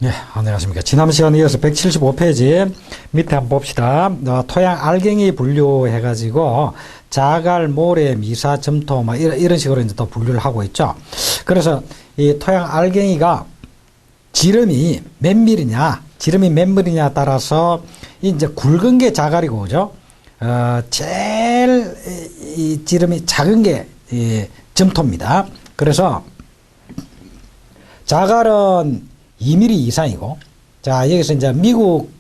네, 안녕하십니까. 지난 시간에 이어서 175페이지 밑에 한번 봅시다. 토양 알갱이 분류해가지고 자갈, 모래, 미사, 점토 막 이런 식으로 이제 또 분류를 하고 있죠. 그래서 이 토양 알갱이가 지름이 몇 밀리냐 따라서 이제 굵은 게 자갈이고, 그죠? 제일 이 지름이 작은 게 점토입니다. 그래서 자갈은 2mm 이상이고, 자, 여기서 이제 미국,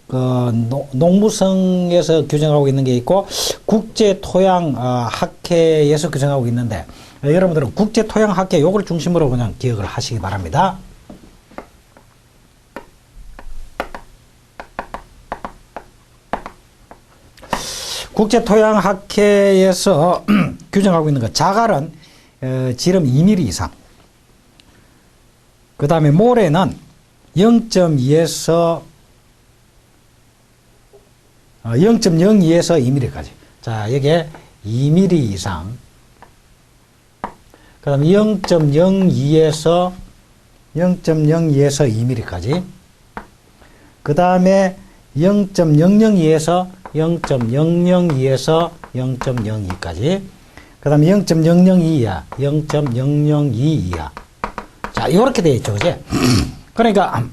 농무성에서 규정하고 있는 게 있고, 국제토양학회에서 규정하고 있는데, 여러분들은 국제토양학회 요걸 중심으로 그냥 기억을 하시기 바랍니다. 국제토양학회에서 규정하고 있는 거, 자갈은, 지름 2mm 이상. 그 다음에 모래는 0.2에서 2mm까지. 자, 여기에 2mm 이상. 그 다음에 0.02에서 2mm까지. 그 다음에 0.002에서 0.002에서 0.02까지. 그 다음에 0.002 이하, 0.002 이하. 자, 요렇게 되어 있죠, 그지? 그러니까,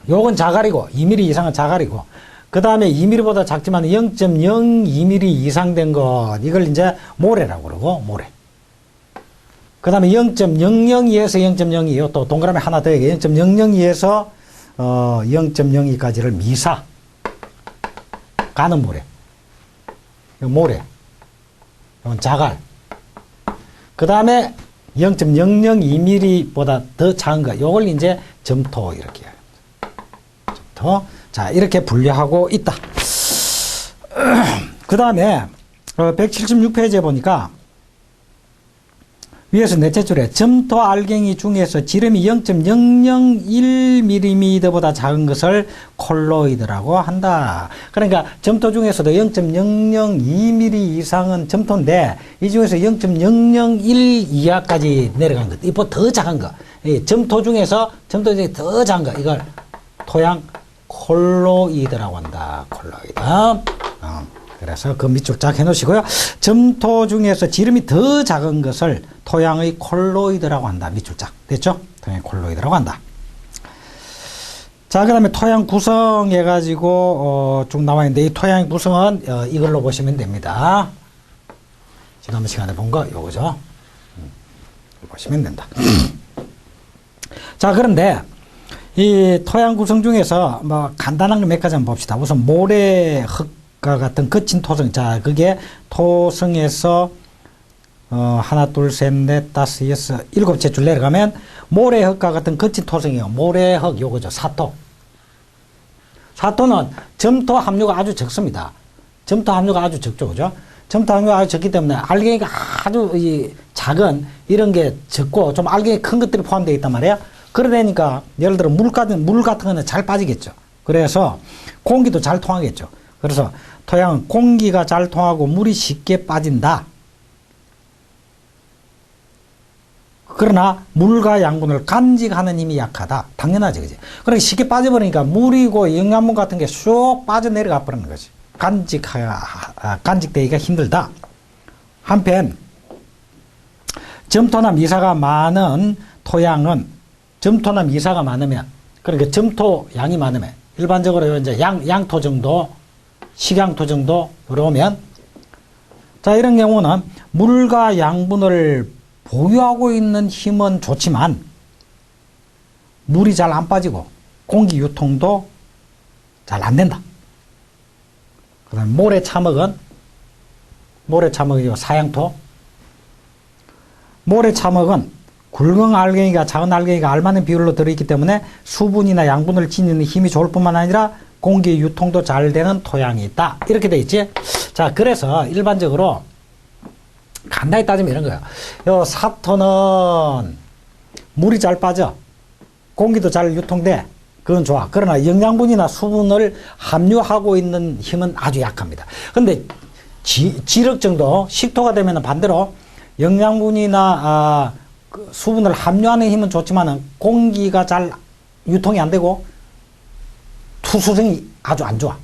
요건 자갈이고, 2mm 이상은 자갈이고, 그 다음에 2mm보다 작지만 0.02mm 이상 된 것, 이걸 이제 모래라고 그러고, 모래. 그 다음에 0.002에서 0.02, 또 동그라미 하나 더 얘기해. 0.002에서 0.02까지를 미사. 가는 모래. 이건 모래. 이건 자갈. 그 다음에 0.002mm보다 더 작은 거, 요걸 이제 점토, 이렇게. 점토. 자, 이렇게 분류하고 있다. 그 다음에, 176페이지에 보니까, 위에서 넷째 줄에 점토 알갱이 중에서 지름이 0.001mm보다 작은 것을 콜로이드라고 한다. 그러니까 점토 중에서도 0.002mm 이상은 점토인데 이 중에서 0.001 이하까지 내려간 것, 이거 더 작은 거, 점토 중에 더 작은 거, 이걸 토양 콜로이드라고 한다. 콜로이드. 그래서 그 밑줄 쫙 해놓으시고요. 점토 중에서 지름이 더 작은 것을 토양의 콜로이드라고 한다. 밑줄 쫙. 됐죠? 토양의 콜로이드라고 한다. 자, 그 다음에 토양 구성 해가지고, 쭉 나와 있는데, 이 토양 구성은, 이걸로 보시면 됩니다. 지난 시간에 본 거, 요거죠? 보시면 된다. 자, 그런데, 이 토양 구성 중에서, 뭐, 간단한 거 몇 가지 한번 봅시다. 우선, 모래, 흙과 같은 거친 토성. 자, 그게 토성에서, 하나, 둘, 셋, 넷, 다섯, 여섯, 일곱째 줄 내려가면, 모래흙과 같은 거친 토성이요. 모래흙, 요거죠. 사토. 사토는 점토 함유가 아주 적습니다. 점토 함유가 아주 적죠. 그죠? 점토 함유가 아주 적기 때문에 알갱이가 아주 작은 이런 게 적고 좀 알갱이 큰 것들이 포함되어 있단 말이에요. 그러다니까 예를 들어 물 같은 거는 잘 빠지겠죠. 그래서 공기도 잘 통하겠죠. 그래서 토양은 공기가 잘 통하고 물이 쉽게 빠진다. 그러나 물과 양분을 간직하는 힘이 약하다. 당연하지, 그지? 그러니까 쉽게 빠져버리니까 물이고 영양분 같은 게 쑥 빠져내려가 버리는 거지. 간직되기가 힘들다. 한편, 점토나 미사가 많은 토양은, 점토나 미사가 많으면, 그러니까 점토 양이 많으면, 일반적으로 이제 양토 정도, 식양토 정도 들어오면, 자, 이런 경우는 물과 양분을 보유하고 있는 힘은 좋지만 물이 잘 안 빠지고 공기 유통도 잘 안 된다. 그 다음에 모래차먹은 사양토. 모래차먹은 굵은 알갱이가 작은 알갱이가 알맞은 비율로 들어있기 때문에 수분이나 양분을 지니는 힘이 좋을 뿐만 아니라 공기 유통도 잘 되는 토양이 있다. 이렇게 돼 있지. 자, 그래서 일반적으로 간단히 따지면 이런 거예요. 요 사토는 물이 잘 빠져. 공기도 잘 유통돼. 그건 좋아. 그러나 영양분이나 수분을 함유하고 있는 힘은 아주 약합니다. 근데 지력 정도, 식토가 되면 반대로 영양분이나 수분을 함유하는 힘은 좋지만은 공기가 잘 유통이 안 되고 투수성이 아주 안 좋아.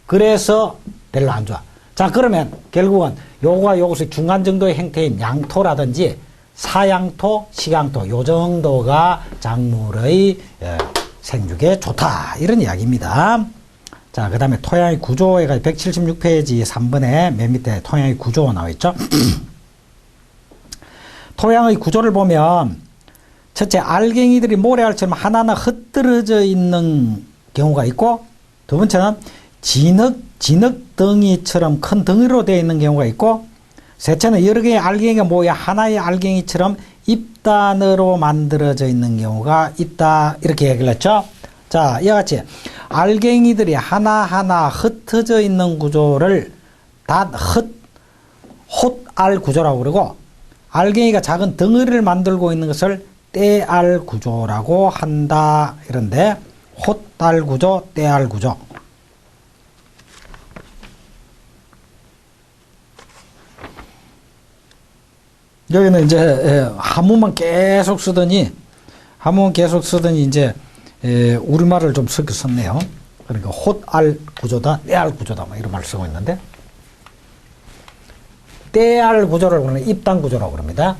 그래서 별로 안 좋아. 자, 그러면 결국은 요거와 요것의 중간 정도의 형태인 양토라든지 사양토, 식양토 요 정도가 작물의 생육에 좋다. 이런 이야기입니다. 자, 그 다음에 토양의 구조에 176페이지 3번에 맨 밑에 토양의 구조 나와 있죠. 토양의 구조를 보면 첫째, 알갱이들이 모래알처럼 하나하나 흩어져 있는 경우가 있고, 두 번째는 진흙덩이처럼 큰 덩이로 되어 있는 경우가 있고, 셋째는 여러 개의 알갱이가 모여 하나의 알갱이처럼 ip단으로 만들어져 있는 경우가 있다. 이렇게 얘기를 했죠. 자, 이와 같이 알갱이들이 하나하나 흩어져 있는 구조를 홑알 구조라고 그러고, 알갱이가 작은 덩어리를 만들고 있는 것을 떼알 구조라고 한다. 이런데 홑알 구조, 떼알 구조. 여기는 이제 한문만 계속 쓰더니 이제 우리말을 좀 섞어 썼네요. 그러니까 홑알 구조다, 떼알 구조다, 뭐 이런 말을 쓰고 있는데, 떼알 구조를 우리는 입단 구조라고 그럽니다.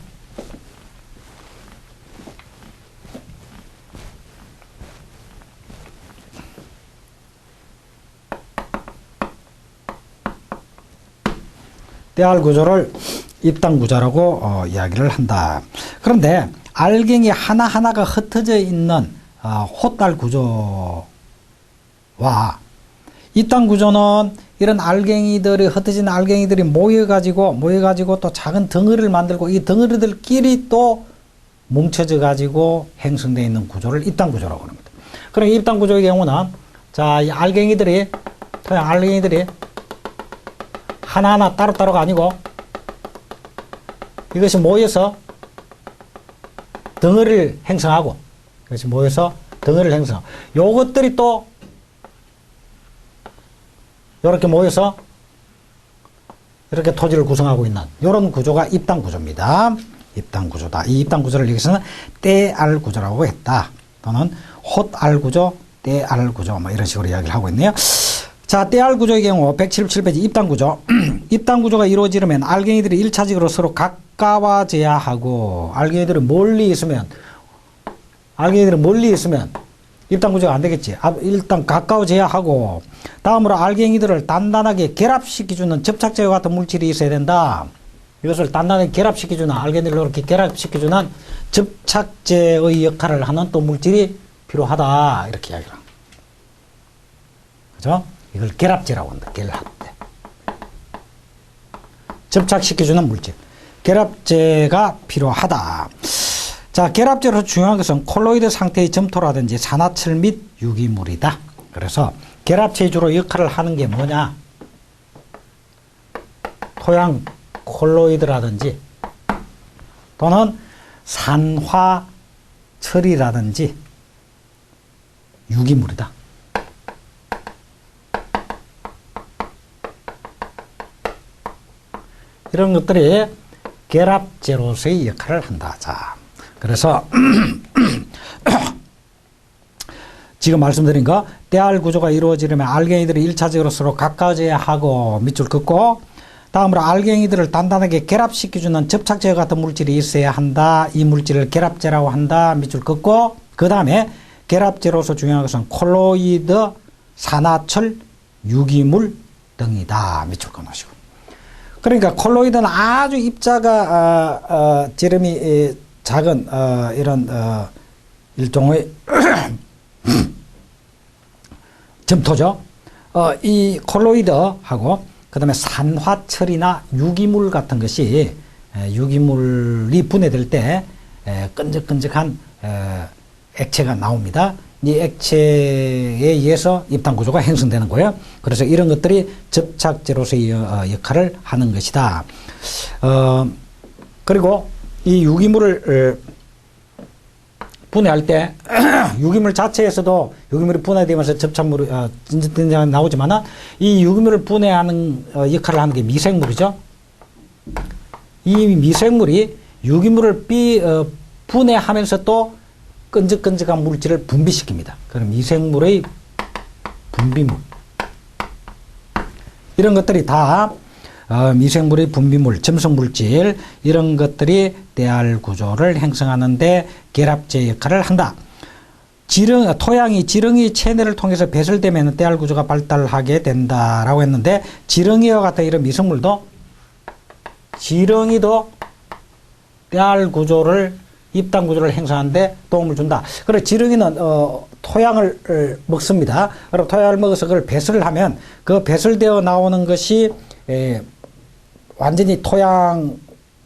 떼알 구조를 입단 구조라고 이야기를 한다. 그런데 알갱이 하나하나가 흩어져 있는 홑알 구조와 입단 구조는 이런 알갱이들이 흩어진 알갱이들이 모여가지고 또 작은 덩어리를 만들고 이 덩어리들끼리 또 뭉쳐져 가지고 형성되어 있는 구조를 입단 구조라고 합니다. 그럼 입단 구조의 경우는 자, 이 알갱이들이 하나하나 따로따로가 아니고 이것이 모여서 덩어리를 형성하고 요것들이 또 이렇게 모여서 이렇게 토지를 구성하고 있는 이런 구조가 입단 구조입니다. 입단 구조다. 이 입단 구조를 여기서는 떼알 구조라고 했다. 또는 홑알 구조, 떼알 구조 뭐 이런 식으로 이야기를 하고 있네요. 자, 떼알 구조의 경우 177페이지 입단 구조. 입단 구조가 이루어지려면 알갱이들이 1차적으로 서로 가까워져야 하고, 알갱이들이 멀리 있으면 입단 구조가 안 되겠지. 일단 가까워져야 하고, 다음으로 알갱이들을 단단하게 결합시켜주는 접착제와 같은 물질이 있어야 된다. 이것을 단단하게 결합시켜주는, 알갱이들을 이렇게 결합시켜주는 접착제의 역할을 하는 또 물질이 필요하다. 이렇게 이야기를 합니다. 그죠? 이걸 결합제라고 한다. 결합제. 접착시켜주는 물질. 결합제가 필요하다. 자, 결합제로 중요한 것은 콜로이드 상태의 점토라든지 산화철 및 유기물이다. 그래서 결합체의 주로 역할을 하는 게 뭐냐? 토양 콜로이드라든지 또는 산화철이라든지 유기물이다. 이런 것들이 결합제로서의 역할을 한다. 자, 그래서 지금 말씀드린 거 떼알 구조가 이루어지려면 알갱이들이 1차적으로 서로 가까워져야 하고 밑줄 긋고, 다음으로 알갱이들을 단단하게 결합시켜주는 접착제 같은 물질이 있어야 한다. 이 물질을 결합제라고 한다. 밑줄 긋고, 그 다음에 결합제로서 중요한 것은 콜로이드, 산화철, 유기물 등이다. 밑줄 끊으시고. 그러니까 콜로이드는 아주 입자가 지름이 작은 이런 일종의 점토죠. 이 콜로이드하고 그 다음에 산화철이나 유기물 같은 것이 유기물이 분해될 때 끈적끈적한 액체가 나옵니다. 이 액체에 의해서 입단 구조가 형성되는 거예요. 그래서 이런 것들이 접착제로서의 역할을 하는 것이다. 그리고 이 유기물을 분해할 때 유기물 자체에서도 유기물이 분해되면서 접착물이 진전이 나오지만은 이 유기물을 분해하는 역할을 하는 게 미생물이죠. 이 미생물이 유기물을 분해하면서 또 끈적끈적한 물질을 분비시킵니다. 그럼 미생물의 분비물. 이런 것들이 다 미생물의 분비물, 점성물질 이런 것들이 떼알 구조를 형성하는데 결합제 역할을 한다. 토양이 지렁이 체내를 통해서 배설되면 떼알 구조가 발달하게 된다라고 했는데 지렁이와 같은 이런 미생물도 지렁이도 떼알 구조를 입단 구조를 형성하는데 도움을 준다. 그래서 지렁이는 토양을 먹습니다. 그리고 토양을 먹어서 그걸 배설을 하면 그 배설되어 나오는 것이 완전히 토양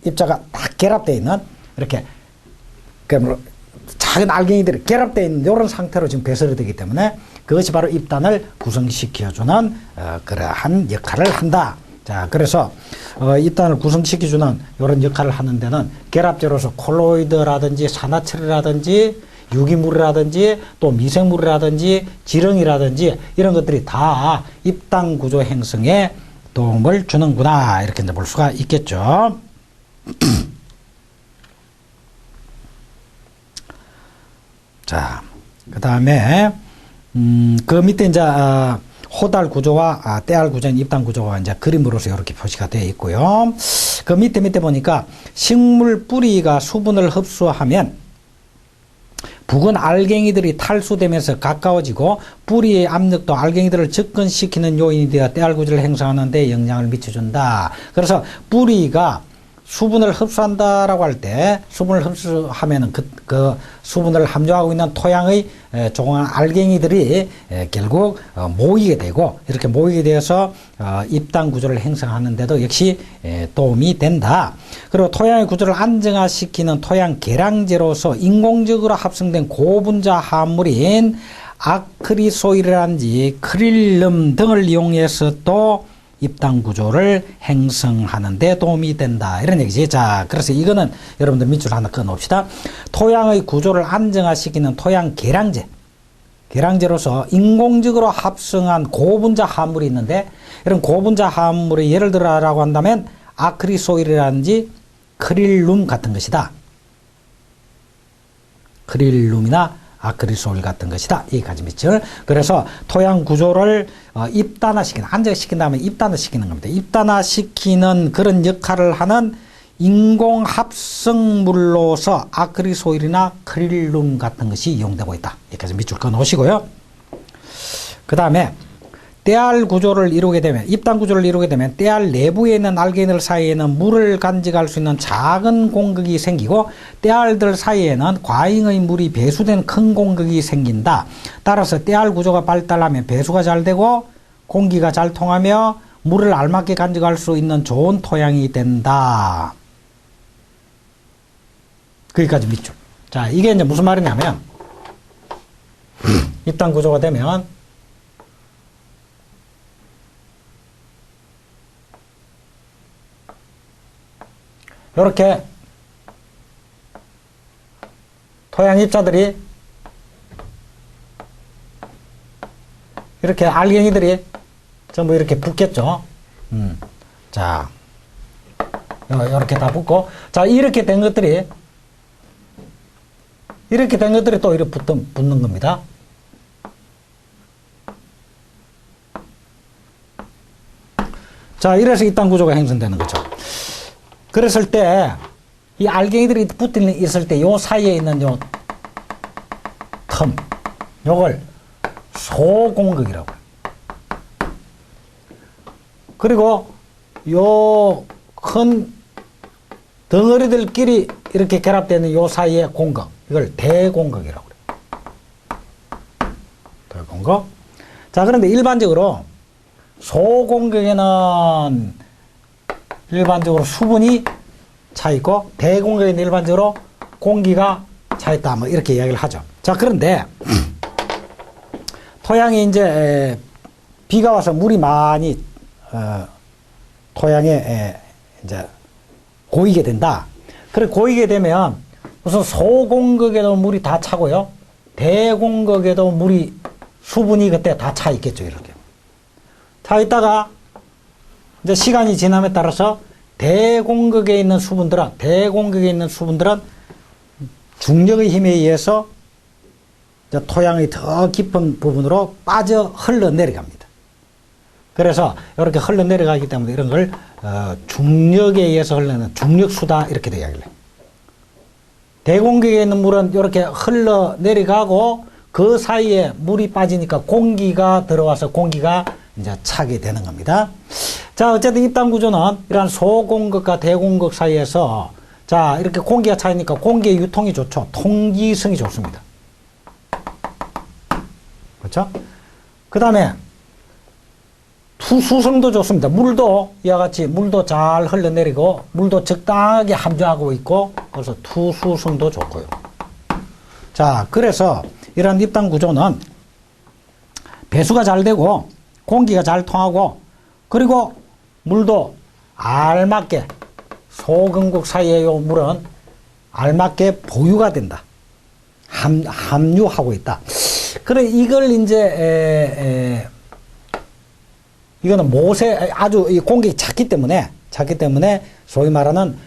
입자가 딱 결합되어 있는 이렇게 작은 알갱이들이 결합되어 있는 이런 상태로 지금 배설이 되기 때문에 그것이 바로 입단을 구성시켜주는 그러한 역할을 한다. 자, 그래서 입단을 구성시켜주는 이런 역할을 하는 데는 결합제로서 콜로이드라든지 산화철이라든지 유기물이라든지 또 미생물이라든지 지렁이라든지 이런 것들이 다 입단 구조 형성에 도움을 주는구나 이렇게 이제 볼 수가 있겠죠. 자, 그 다음에 그 밑에 이제 호달 구조와 떼알 구조인 입단 구조가 이제 그림으로서 이렇게 표시가 되어 있고요. 그 밑에 보니까 식물 뿌리가 수분을 흡수하면 부근 알갱이들이 탈수되면서 가까워지고 뿌리의 압력도 알갱이들을 접근시키는 요인이 되어 떼알 구조를 형성하는 데 영향을 미쳐준다. 그래서 뿌리가 수분을 흡수한다라고 할 때 수분을 흡수하면은 그 수분을 함유하고 있는 토양의 조그만 알갱이들이 결국 모이게 되고 이렇게 모이게 되어서 입단 구조를 형성하는데도 역시 도움이 된다. 그리고 토양의 구조를 안정화시키는 토양 계량제로서 인공적으로 합성된 고분자 화합물인 아크리소일이라든지 크릴름 등을 이용해서 또 입단 구조를 형성하는 데 도움이 된다. 이런 얘기지. 자, 그래서 이거는 여러분들 밑줄 하나 끊어봅시다. 토양의 구조를 안정화시키는 토양 계량제. 계량제로서 인공적으로 합성한 고분자 화합물이 있는데 이런 고분자 화합물의 예를 들어라고 한다면 아크리소일이라든지 크릴룸 같은 것이다. 크릴룸이나 아크리소일 같은 것이다. 이 가지 밑줄. 그래서 토양 구조를 입단화시키는, 안정시킨 다음에 입단을 시키는 겁니다. 입단화시키는 그런 역할을 하는 인공 합성물로서 아크리소일이나 크릴룸 같은 것이 이용되고 있다. 여기까지 밑줄 끊어 놓으시고요. 그 다음에 떼알 구조를 이루게 되면, 입단 구조를 이루게 되면 떼알 내부에 있는 알갱이들 사이에는 물을 간직할 수 있는 작은 공극이 생기고 떼알들 사이에는 과잉의 물이 배수된 큰 공극이 생긴다. 따라서 떼알 구조가 발달하면 배수가 잘 되고 공기가 잘 통하며 물을 알맞게 간직할 수 있는 좋은 토양이 된다. 거기까지 밑줄. 자, 이게 이제 무슨 말이냐면 입단 구조가 되면 이렇게 토양 입자들이 이렇게 알갱이들이 전부 이렇게 붙겠죠. 자, 이렇게 다 붙고, 자, 이렇게 된 것들이 또 이렇게 붙는 겁니다. 자, 이래서 입단 구조가 형성되는 거죠. 그랬을 때, 이 알갱이들이 붙어 있을 때, 요 사이에 있는 요 틈, 요걸 소공극이라고 해요. 그리고 요 큰 덩어리들끼리 이렇게 결합되는 요 사이의 공극, 이걸 대공극이라고 그래요. 대공극. 자, 그런데 일반적으로 소공극에는 일반적으로 수분이 차 있고 대공극에는 일반적으로 공기가 차 있다. 뭐 이렇게 이야기를 하죠. 자, 그런데 토양에 이제 비가 와서 물이 많이 토양에 이제 고이게 된다. 그래 고이게 되면 우선 소공극에도 물이 다 차고요. 대공극에도 물이 수분이 그때 다 차 있겠죠. 이렇게 차 있다가 이제 시간이 지남에 따라서 대공극에 있는 수분들은 중력의 힘에 의해서 토양의 더 깊은 부분으로 빠져 흘러내려갑니다. 그래서 이렇게 흘러내려가기 때문에 이런 걸 중력에 의해서 흘러내는 중력수다 이렇게 이야기를 해요. 대공격에 있는 물은 이렇게 흘러내려가고 그 사이에 물이 빠지니까 공기가 들어와서 공기가 이제 차게 되는 겁니다. 자, 어쨌든 입단 구조는 이러한 소공극과 대공극 사이에서 자, 이렇게 공기가 차이니까 공기의 유통이 좋죠. 통기성이 좋습니다. 그렇죠? 그 다음에 투수성도 좋습니다. 물도 이와 같이 물도 잘 흘러내리고 물도 적당하게 함유하고 있고 그래서 투수성도 좋고요. 자, 그래서 이런 입단 구조는 배수가 잘 되고 공기가 잘 통하고 그리고 물도 알맞게 소금국 사이의 요 물은 알맞게 보유가 된다. 함유하고 있다. 그래 이걸 이제 이거는 모세 아주 이 공격이 작기 때문에 소위 말하는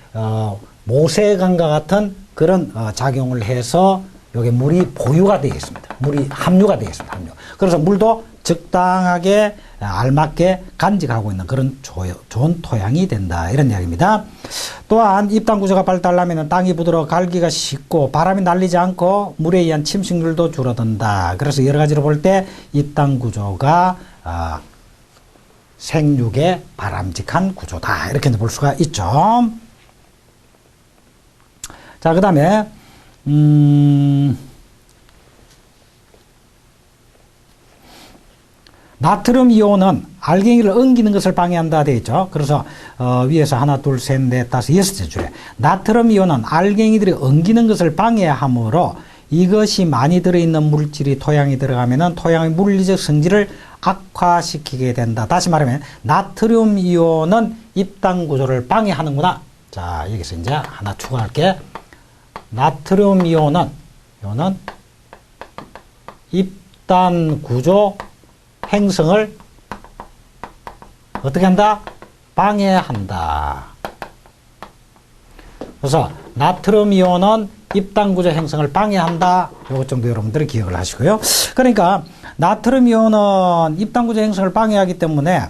모세관과 같은 그런 작용을 해서 여기 물이 보유가 되어 있습니다. 물이 함유가 되어 있습니다. 함유. 그래서 물도 적당하게 알맞게 간직하고 있는 그런 좋은 토양이 된다. 이런 이야기입니다. 또한 입단 구조가 발달하면 땅이 부드러워 갈기가 쉽고 바람이 날리지 않고 물에 의한 침식률도 줄어든다. 그래서 여러 가지로 볼 때 입단 구조가 생육에 바람직한 구조다. 이렇게 볼 수가 있죠. 자, 그 다음에 나트륨 이온은 알갱이를 엉기는 것을 방해한다 되어 있죠. 그래서 위에서 하나, 둘, 셋, 넷, 다섯, 여섯째 줄에 나트륨 이온은 알갱이들이 엉기는 것을 방해하므로 이것이 많이 들어있는 물질이 토양에 들어가면은 토양의 물리적 성질을 악화시키게 된다. 다시 말하면 나트륨 이온은 입단 구조를 방해하는구나. 자, 여기서 이제 하나 추가할게. 나트륨 이온은 입단 구조 행성을 어떻게 한다? 방해한다. 그래서 나트륨 이온은 입단 구조 행성을 방해한다. 요것 정도 여러분들이 기억을 하시고요. 그러니까 나트륨 이온은 입단 구조 행성을 방해하기 때문에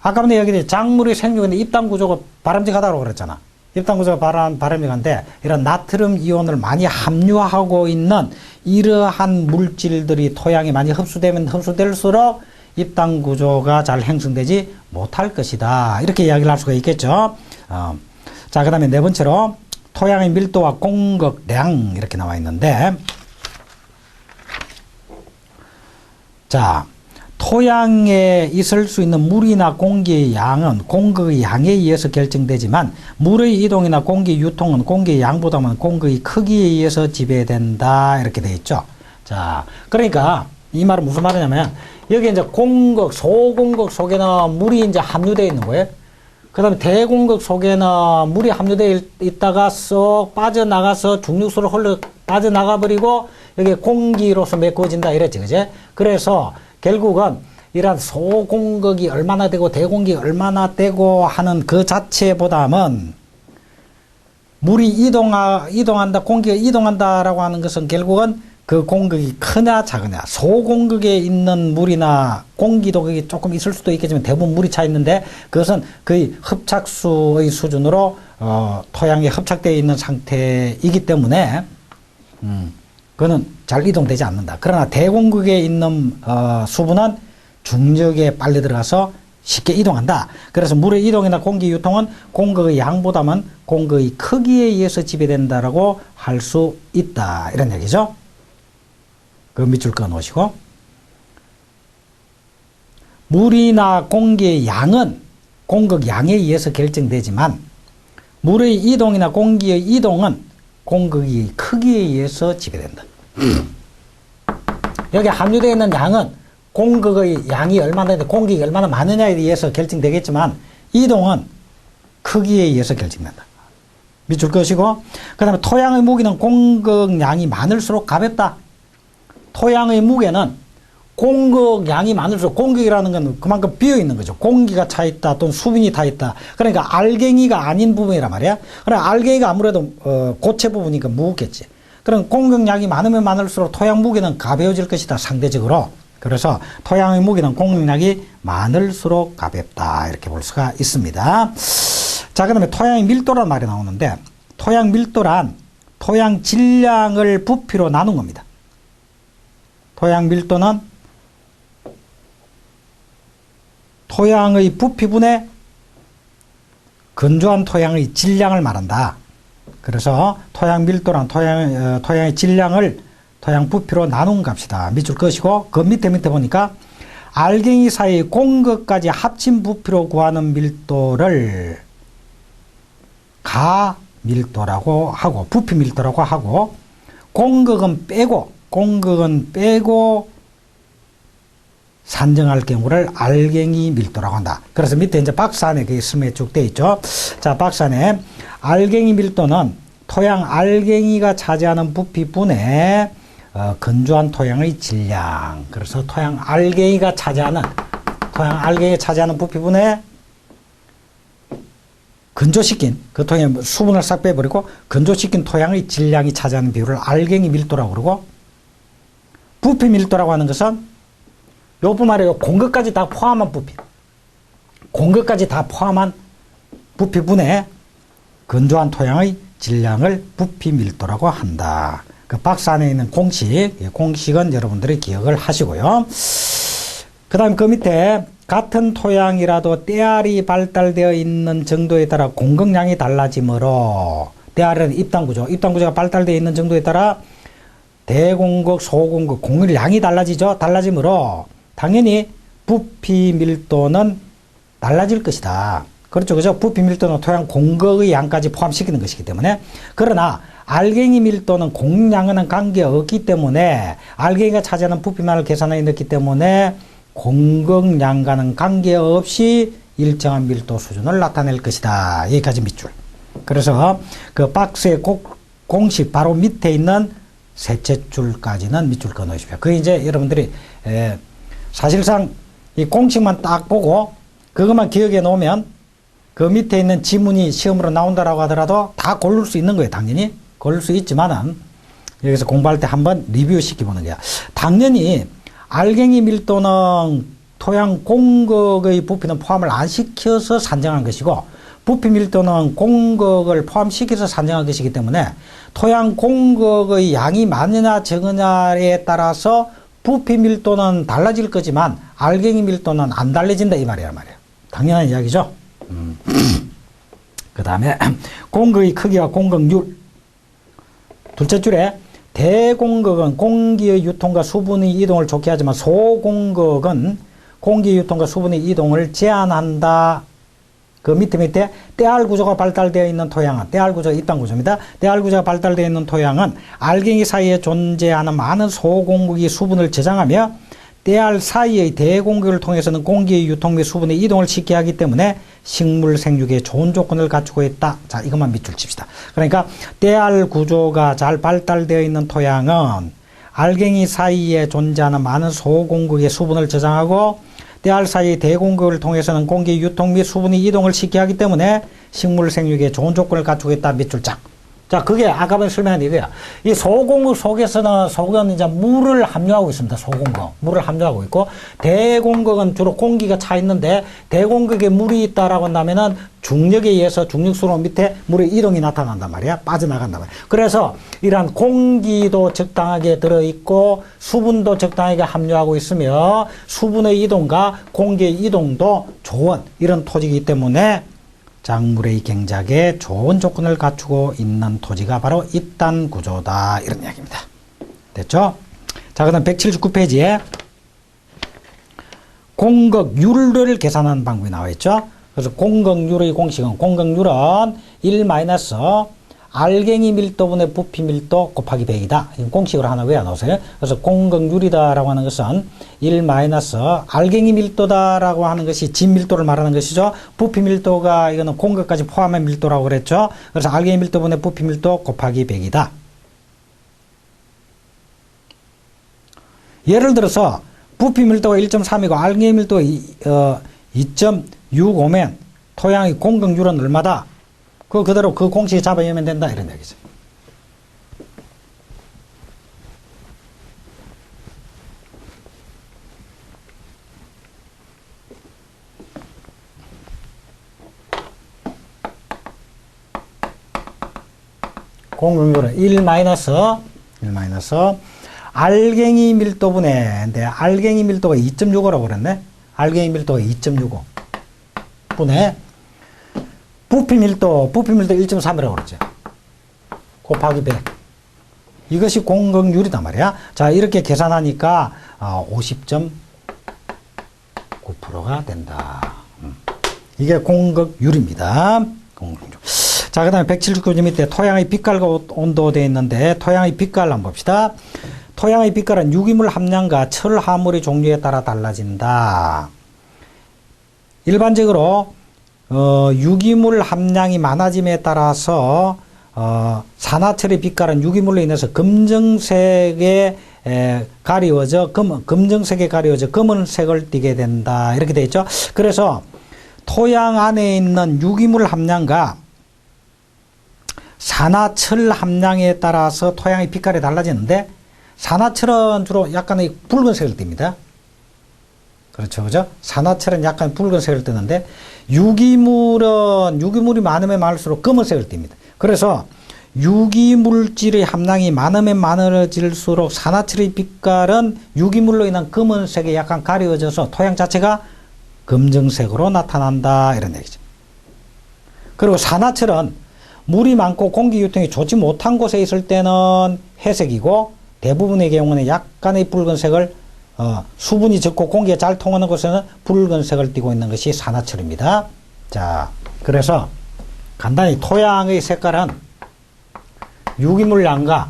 아까 전에 얘기했듯이 작물의 생육인데 입단 구조가 바람직하다고 그랬잖아. 입단 구조가 바람직한데 이런 나트륨 이온을 많이 함유하고 있는 이러한 물질들이 토양에 많이 흡수되면 흡수될수록 입단 구조가 잘 형성되지 못할 것이다. 이렇게 이야기를 할 수가 있겠죠. 자, 그 다음에 네 번째로 토양의 밀도와 공급량 이렇게 나와 있는데 자, 토양에 있을 수 있는 물이나 공기의 양은 공급의 양에 의해서 결정되지만 물의 이동이나 공기 유통은 공기의 양보다는 공급의 크기에 의해서 지배된다. 이렇게 되어 있죠. 자, 그러니까 이 말은 무슨 말이냐면 여기 이제 공급, 소공급 속에는 물이 이제 함유되어 있는 거예요. 그 다음에 대공급 속에는 물이 함유되어 있다가 쏙 빠져나가서 중력수로 흘러 빠져나가 버리고 여기 공기로서 메꿔진다. 이랬지, 그제? 그래서 결국은 이런 소공급이 얼마나 되고 대공급이 얼마나 되고 하는 그 자체보다는 물이 이동한다, 공기가 이동한다라고 하는 것은 결국은 그 공급이 크냐 작으냐, 소공급에 있는 물이나 공기도 거기 조금 있을 수도 있겠지만 대부분 물이 차 있는데 그것은 거의 흡착수의 수준으로 토양에 흡착되어 있는 상태이기 때문에 그거는 잘 이동되지 않는다. 그러나 대공급에 있는 수분은 중력에 빨리 들어가서 쉽게 이동한다. 그래서 물의 이동이나 공기 유통은 공급의 양보다는 공급의 크기에 의해서 지배된다라고 할 수 있다. 이런 얘기죠. 그 밑줄 그어 놓으시고 물이나 공기의 양은 공급 양에 의해서 결정되지만 물의 이동이나 공기의 이동은 공급의 크기에 의해서 지배된다. 여기 함유되어 있는 양은 공급의 양이 얼마나 되는데 공격이 얼마나 많으냐에 의해서 결정되겠지만 이동은 크기에 의해서 결정된다. 밑줄 그으시고 그 다음에 토양의 무게는 공급량이 많을수록 가볍다. 토양의 무게는 공급량이 많을수록 공격이라는 건 그만큼 비어있는 거죠. 공기가 차 있다 또는 수분이 타 있다. 그러니까 알갱이가 아닌 부분이란 말이야. 그러나 알갱이가 아무래도 고체 부분이니까 무겁겠지. 그럼 공격량이 많으면 많을수록 토양 무게는 가벼워질 것이다, 상대적으로. 그래서 토양의 무게는 공격량이 많을수록 가볍다, 이렇게 볼 수가 있습니다. 자, 그 다음에 토양의 밀도란 말이 나오는데, 토양 밀도란 토양 질량을 부피로 나눈 겁니다. 토양 밀도는 토양의 부피분의 건조한 토양의 질량을 말한다. 그래서 토양 밀도란 토양의 질량을 토양 부피로 나눈 값이다. 밑줄 것이고, 그 밑에 보니까 알갱이 사이의 공극까지 합친 부피로 구하는 밀도를 가밀도라고 하고, 부피 밀도라고 하고, 공극은 빼고 산정할 경우를 알갱이 밀도라고 한다. 그래서 밑에 이제 박스 안에 그게 설명이 쭉 되어 있죠. 자, 박스 안에 알갱이 밀도는 토양 알갱이가 차지하는 부피분의 건조한 토양의 질량. 그래서 토양 알갱이가 차지하는 부피분의 건조시킨, 그 토양의 수분을 싹 빼버리고 건조시킨 토양의 질량이 차지하는 비율을 알갱이 밀도라고 그러고, 부피 밀도라고 하는 것은 요뿐만 아니라 공급까지 다 포함한 부피, 공급까지 다 포함한 부피분의 건조한 토양의 질량을 부피 밀도라고 한다. 그 박스 안에 있는 공식은 여러분들이 기억을 하시고요. 그 다음에 그 밑에 같은 토양이라도 때알이 발달되어 있는 정도에 따라 공급량이 달라지므로, 때알은 입단구조가 발달되어 있는 정도에 따라 대공급, 소공급, 공급량이 달라지므로 당연히 부피 밀도는 달라질 것이다. 그렇죠. 그죠? 부피 밀도는 토양 공급의 양까지 포함시키는 것이기 때문에. 그러나 알갱이 밀도는 공량과는 관계없기 때문에, 알갱이가 차지하는 부피만을 계산하에 넣기 때문에 공급량과는 관계없이 일정한 밀도 수준을 나타낼 것이다. 여기까지 밑줄. 그래서 그 박스의 공식 바로 밑에 있는 셋째 줄까지는 밑줄 그어 놓으십시오. 그 이제 여러분들이 사실상 이 공식만 딱 보고 그것만 기억해 놓으면 그 밑에 있는 지문이 시험으로 나온다라고 하더라도 다 고를 수 있는 거예요. 당연히 고를 수 있지만은 여기서 공부할 때 한번 리뷰 시켜보는 거야. 당연히 알갱이 밀도는 토양 공극의 부피는 포함을 안 시켜서 산정한 것이고, 부피 밀도는 공극을 포함시켜서 산정한 것이기 때문에 토양 공극의 양이 많으냐 적으냐에 따라서 부피 밀도는 달라질 거지만 알갱이 밀도는 안 달라진다, 이 말이란 말이에요. 당연한 이야기죠. 그 다음에 공극의 크기와 공극률. 둘째 줄에 대공극은 공기의 유통과 수분의 이동을 좋게 하지만 소공극은 공기의 유통과 수분의 이동을 제한한다. 그 밑에 때알 구조가 발달되어 있는 토양은, 때알 구조가 입단 구조입니다. 때알 구조가 발달되어 있는 토양은 알갱이 사이에 존재하는 많은 소공극이 수분을 저장하며 때알 사이의 대공격을 통해서는 공기의 유통 및 수분의 이동을 쉽게 하기 때문에 식물 생육에 좋은 조건을 갖추고 있다. 자, 이것만 밑줄 칩시다. 그러니까 때알 구조가 잘 발달되어 있는 토양은 알갱이 사이에 존재하는 많은 소공격의 수분을 저장하고 때알 사이의 대공격을 통해서는 공기의 유통 및 수분의 이동을 쉽게 하기 때문에 식물 생육에 좋은 조건을 갖추고 있다. 밑줄 짝. 자, 그게 아까 전에 설명한 이거야. 이 소공극 속에서는 소공은 이제 물을 함유하고 있습니다. 소공극. 물을 함유하고 있고, 대공극은 주로 공기가 차 있는데, 대공극에 물이 있다라고 한다면은 중력에 의해서 중력수로 밑에 물의 이동이 나타난단 말이야. 빠져나간단 말이야. 그래서 이러한 공기도 적당하게 들어있고, 수분도 적당하게 함유하고 있으며, 수분의 이동과 공기의 이동도 좋은 이런 토지이기 때문에 작물의 경작에 좋은 조건을 갖추고 있는 토지가 바로 입단 구조다. 이런 이야기입니다. 됐죠? 자, 그 다음 179페이지에 공극률을 계산하는 방법이 나와 있죠? 그래서 공극률의 공식은, 공극률은 1 마이너스 알갱이 밀도분의 부피 밀도 곱하기 100이다. 공식으로 하나 외워놓으세요. 그래서 공극률이다라고 하는 것은 1 마이너스 알갱이 밀도다라고 하는 것이 진 밀도를 말하는 것이죠. 부피 밀도가 이거는 공극까지 포함한 밀도라고 그랬죠. 그래서 알갱이 밀도분의 부피 밀도 곱하기 100이다. 예를 들어서 부피 밀도가 1.3이고 알갱이 밀도가 2.65면 토양의 공극률은 얼마다? 그대로 그 공식 잡아내면 된다. 이런 얘기죠. 공격률은 1 마이너스 알갱이 밀도분의, 근데 알갱이 밀도가 2.65라고 그랬네. 알갱이 밀도가 2.65 분의 부피 밀도 1.3이라고 그랬죠. 곱하기 100. 이것이 공극률이단 말이야. 자, 이렇게 계산하니까 50.9%가 된다. 이게 공극률입니다. 공극률. 자, 그 다음에 179점 밑에 토양의 빛깔과 온도 되어 있는데, 토양의 빛깔 한번 봅시다. 토양의 빛깔은 유기물 함량과 철 화물의 종류에 따라 달라진다. 일반적으로 유기물 함량이 많아짐에 따라서 산화철의 빛깔은 유기물로 인해서 검정색에 가리워져 검은색을 띠게 된다. 이렇게 되어 있죠. 그래서 토양 안에 있는 유기물 함량과 산화철 함량에 따라서 토양의 빛깔이 달라지는데, 산화철은 주로 약간의 붉은색을 띱니다. 그렇죠, 그죠? 산화철은 약간 붉은색을 뜨는데, 유기물이 많으면 많을수록 검은색을 띱니다. 그래서 유기물질의 함량이 많으면 많아질수록 산화철의 빛깔은 유기물로 인한 검은색에 약간 가려져서 토양 자체가 검정색으로 나타난다. 이런 얘기죠. 그리고 산화철은 물이 많고 공기 유통이 좋지 못한 곳에 있을 때는 회색이고, 대부분의 경우는 약간의 붉은색을 수분이 적고 공기가 잘 통하는 곳에는 붉은색을 띠고 있는 것이 산화철입니다. 자, 그래서 간단히 토양의 색깔은 유기물량과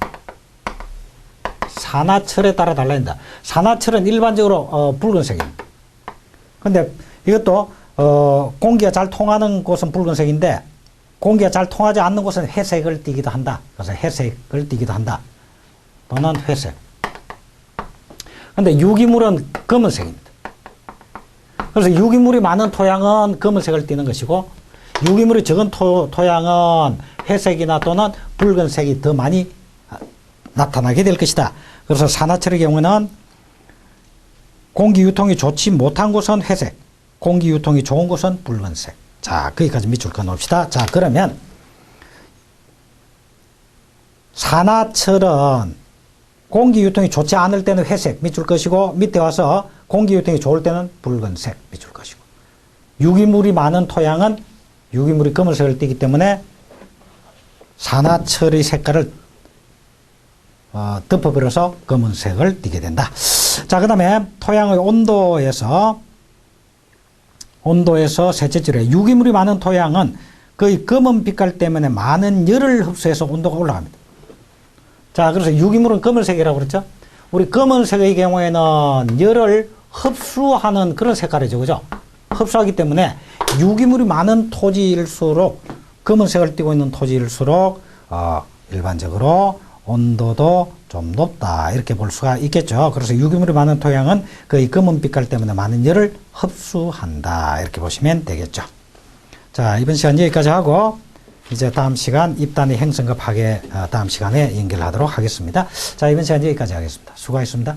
산화철에 따라 달라진다. 산화철은 일반적으로 붉은색입니다. 근데 이것도 공기가 잘 통하는 곳은 붉은색인데, 공기가 잘 통하지 않는 곳은 회색을 띠기도 한다. 그래서 회색을 띠기도 한다. 또는 회색. 근데 유기물은 검은색입니다. 그래서 유기물이 많은 토양은 검은색을 띠는 것이고, 유기물이 적은 토양은 회색이나 또는 붉은색이 더 많이 나타나게 될 것이다. 그래서 산화철의 경우는 공기 유통이 좋지 못한 곳은 회색, 공기 유통이 좋은 곳은 붉은색. 자, 거기까지 밑줄 그어놓읍시다. 자, 그러면 산화철은 공기 유통이 좋지 않을 때는 회색 밑줄 것이고, 밑에 와서 공기 유통이 좋을 때는 붉은색 밑줄 것이고, 유기물이 많은 토양은 유기물이 검은색을 띠기 때문에 산화철의 색깔을 덮어버려서 검은색을 띠게 된다. 자, 그 다음에 토양의 온도에서 셋째 줄에 유기물이 많은 토양은 거의 검은 빛깔 때문에 많은 열을 흡수해서 온도가 올라갑니다. 자, 그래서 유기물은 검은색이라고 그랬죠? 우리 검은색의 경우에는 열을 흡수하는 그런 색깔이죠. 그죠? 흡수하기 때문에 유기물이 많은 토지일수록, 검은색을 띠고 있는 토지일수록 일반적으로 온도도 좀 높다. 이렇게 볼 수가 있겠죠. 그래서 유기물이 많은 토양은 거의 검은 빛깔 때문에 많은 열을 흡수한다. 이렇게 보시면 되겠죠. 자, 이번 시간 여기까지 하고, 이제 다음 시간 입단의 형성과 파괴 다음 시간에 연결하도록 하겠습니다. 자, 이번 시간 여기까지 하겠습니다. 수고하셨습니다.